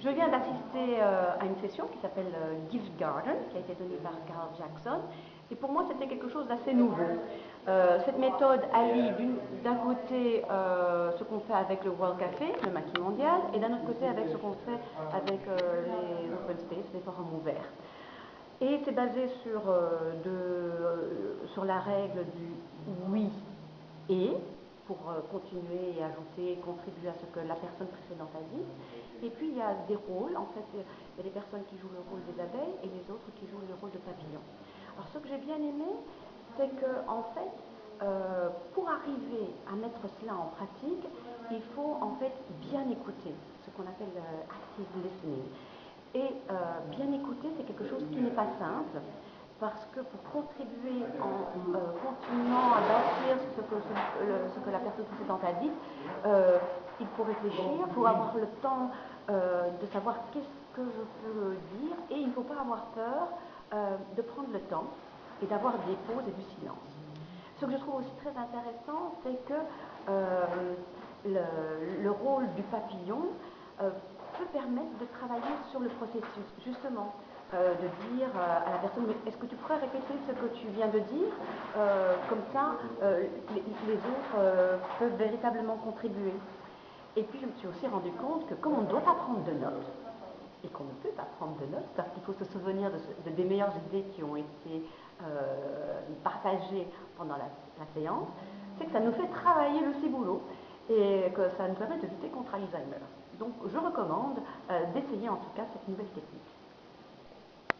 Je viens d'assister à une session qui s'appelle Gift Garden, qui a été donnée par Carl Jackson. Et pour moi, c'était quelque chose d'assez nouveau. Cette méthode allie d'un côté ce qu'on fait avec le World Café, le maquis mondial, et d'un autre côté avec ce qu'on fait avec les open space, les forums ouverts. Et c'est basé sur la règle du oui et, pour continuer et ajouter, contribuer à ce que la personne précédente a dit. Et puis il y a des rôles, en fait, il y a des personnes qui jouent le rôle des abeilles et les autres qui jouent le rôle de papillons. Alors ce que j'ai bien aimé, c'est que, en fait, pour arriver à mettre cela en pratique, il faut en fait bien écouter, ce qu'on appelle active listening. Et bien écouter, c'est quelque chose qui n'est pas simple, parce que pour contribuer en continuant à bâtir ce que la personne précédente a dit, il faut réfléchir, il faut avoir le temps de savoir qu'est-ce que je peux dire, et il ne faut pas avoir peur de prendre le temps et d'avoir des pauses et du silence. Ce que je trouve aussi très intéressant, c'est que le rôle du papillon peut permettre de travailler sur le processus, justement, de dire à la personne, mais est-ce que tu pourrais répéter ce que tu viens de dire, comme ça les autres peuvent véritablement contribuer. Et puis je me suis aussi rendu compte que comme on ne doit pas prendre de notes, et qu'on ne peut pas prendre de notes, parce qu'il faut se souvenir des meilleures idées qui ont été partagées pendant la séance, c'est que ça nous fait travailler le ciboulot et que ça nous permet de lutter contre Alzheimer. Donc je recommande d'essayer en tout cas cette nouvelle technique.